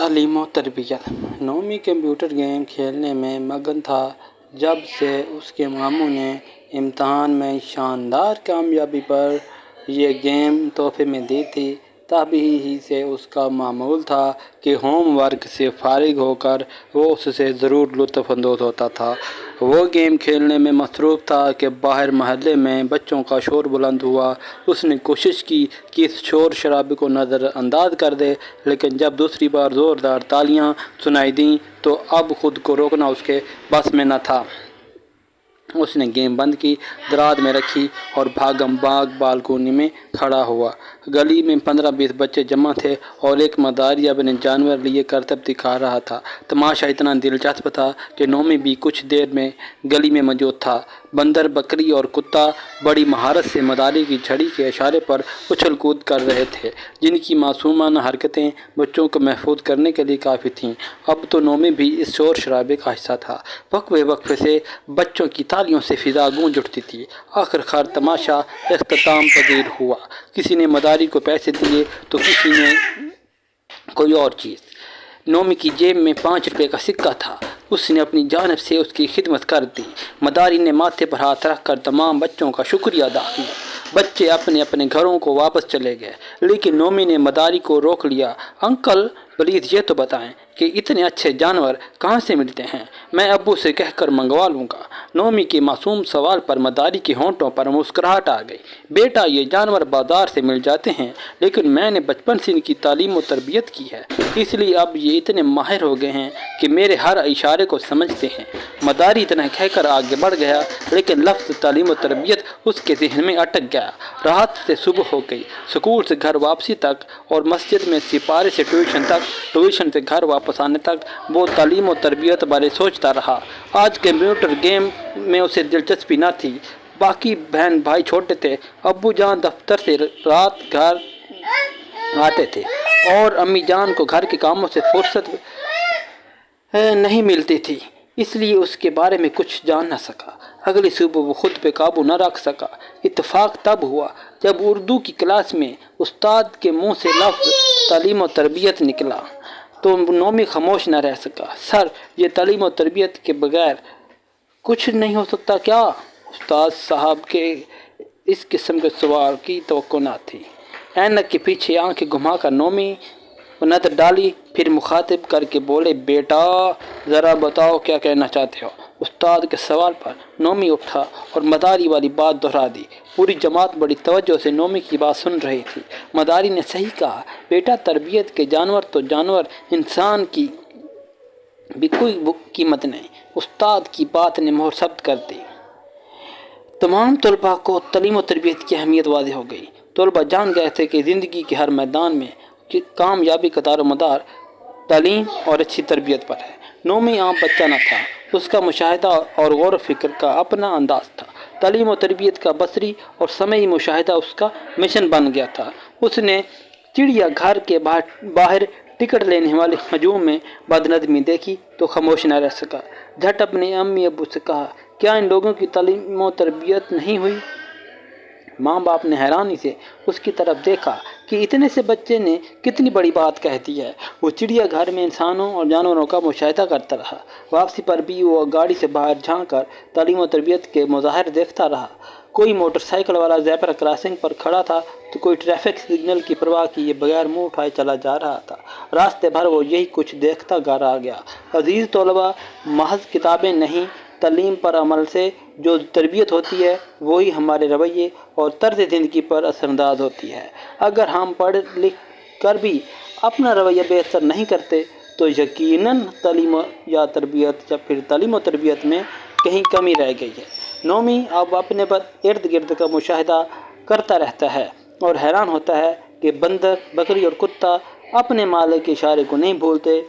تعلیم و تربیت۔ نومی کمپیوٹر گیم کھیلنے میں مگن تھا جب سے اس کے ماموں نے امتحان میں شاندار کامیابی پر یہ گیم تحفے میں دی تھی۔ تبھی ہی سے اس کا معمول تھا کہ ہوم ورک سے فارغ ہو کر وہ اس سے ضرور لطف اندوز ہوتا تھا۔ وہ گیم کھیلنے میں مصروف تھا کہ باہر محلے میں بچوں کا شور بلند ہوا۔ اس نے کوشش کی کہ اس شور شرابے کو نظر انداز کر دے، لیکن جب دوسری بار زوردار تالیاں سنائی دیں تو اب خود کو روکنا اس کے بس میں نہ تھا۔ اس نے گیم بند کی، دراز میں رکھی اور بھاگم بھاگ بالکونی میں کھڑا ہوا۔ گلی میں 15-20 بچے جمع تھے اور ایک مداری اپنے جانور لیے کرتب دکھا رہا تھا۔ تماشا اتنا دلچسپ تھا کہ نومی بھی کچھ دیر میں گلی میں موجود تھا۔ بندر، بکری اور کتا بڑی مہارت سے مداری کی چھڑی کے اشارے پر اچھل کود کر رہے تھے، جن کی معصومانہ حرکتیں بچوں کو محفوظ کرنے کے لیے کافی تھیں۔ اب تو نومی بھی اس شور شرابے کا حصہ تھا۔ وقفے وقفے سے بچوں کی تالیوں سے فضا گونج اٹھتی تھی۔ آخرکار تماشا اختتام پذیر ہوا۔ کسی نے مداری کو پیسے دیے تو کسی نے کوئی اور چیز۔ نومی کی جیب میں 5 روپے کا سکہ تھا۔ اس نے اپنی جانب سے اس کی خدمت کر دی۔ مداری نے ماتھے پر ہاتھ رکھ کر تمام بچوں کا شکریہ ادا کیا۔ بچے اپنے اپنے گھروں کو واپس چلے گئے، لیکن نومی نے مداری کو روک لیا۔ انکل، پلیز یہ تو بتائیں کہ اتنے اچھے جانور کہاں سے ملتے ہیں؟ میں ابو سے کہہ کر منگوا لوں گا۔ نومی کے معصوم سوال پر مداری کے ہونٹوں پر مسکراہٹ آ گئی۔ بیٹا، یہ جانور بازار سے مل جاتے ہیں، لیکن میں نے بچپن سے ان کی تعلیم و تربیت کی ہے، اس لیے اب یہ اتنے ماہر ہو گئے ہیں کہ میرے ہر اشارے کو سمجھتے ہیں۔ مداری اتنا کہہ کر آگے بڑھ گیا، لیکن لفظ تعلیم و تربیت اس کے ذہن میں اٹک گیا۔ رات سے صبح ہو گئی۔ اسکول سے گھر واپسی تک اور مسجد میں سپارے سے ٹیوشن تک، ٹیوشن سے گھر واپس آنے تک وہ تعلیم و تربیت بارے سوچتا رہا۔ آج کمپیوٹر گیم میں اسے دلچسپی نہ تھی۔ باقی بہن بھائی چھوٹے تھے۔ ابو جان دفتر سے رات گھر آتے تھے اور امی جان کو گھر کے کاموں سے فرصت نہیں ملتی تھی، اس لیے اس کے بارے میں کچھ جان نہ سکا۔ اگلی صبح وہ خود پہ قابو نہ رکھ سکا۔ اتفاق تب ہوا جب اردو کی کلاس میں استاد کے منہ سے لفظ تعلیم و تربیت نکلا تو نومی خاموش نہ رہ سکا۔ سر، یہ تعلیم و تربیت کے بغیر کچھ نہیں ہو سکتا کیا؟ استاد صاحب کے اس قسم کے سوال کی توقع نہ تھی۔ اینک کے پیچھے آنکھیں گھما کر نومی نظر ڈالی، پھر مخاطب کر کے بولے، بیٹا ذرا بتاؤ کیا کہنا چاہتے ہو؟ استاد کے سوال پر نومی اٹھا اور مداری والی بات دہرا دی۔ پوری جماعت بڑی توجہ سے نومی کی بات سن رہی تھی۔ مداری نے صحیح کہا بیٹا، تربیت کے جانور تو جانور، انسان کی بھی کوئی قیمت نہیں۔ استاد کی بات نے مہر ثبت کر دی۔ تمام طلباء کو تعلیم و تربیت کی اہمیت واضح ہو گئی۔ طلباء جان گئے تھے کہ زندگی کے ہر میدان میں کامیابی کا دار و مدار تعلیم اور اچھی تربیت پر ہے۔ نومی عام بچہ نہ تھا، اس کا مشاہدہ اور غور و فکر کا اپنا انداز تھا۔ تعلیم و تربیت کا بصری اور سمعی مشاہدہ اس کا مشن بن گیا تھا۔ اس نے چڑیا گھر کے باہر ٹکٹ لینے والے ہجوم میں بدنظمی دیکھی تو خاموش نہ رہ سکا۔ جھٹ اپنے امی ابو سے کہا، کیا ان لوگوں کی تعلیم و تربیت نہیں ہوئی؟ ماں باپ نے حیرانی سے اس کی طرف دیکھا کہ اتنے سے بچے نے کتنی بڑی بات کہہ دی ہے۔ وہ چڑیا گھر میں انسانوں اور جانوروں کا مشاہدہ کرتا رہا۔ واپسی پر بھی وہ گاڑی سے باہر جھانک کر تعلیم و تربیت کے مظاہر دیکھتا رہا۔ کوئی موٹر سائیکل والا زیبرا کراسنگ پر کھڑا تھا تو کوئی ٹریفک سگنل کی پرواہ کیے بغیر منہ اٹھائے چلا جا رہا تھا۔ راستے بھر وہ یہی کچھ دیکھتا رہ گیا۔ عزیز طلباء، محض کتابیں نہیں، تعلیم پر عمل سے جو تربیت ہوتی ہے وہی ہمارے رویے اور طرز زندگی پر اثر انداز ہوتی ہے۔ اگر ہم پڑھ لکھ کر بھی اپنا رویہ بہتر نہیں کرتے تو یقیناً تعلیم و تربیت میں کہیں کمی رہ گئی ہے۔ نومی اب اپنے ارد گرد کا مشاہدہ کرتا رہتا ہے اور حیران ہوتا ہے کہ بندر، بکری اور کتا اپنے مالک کے اشارے کو نہیں بھولتے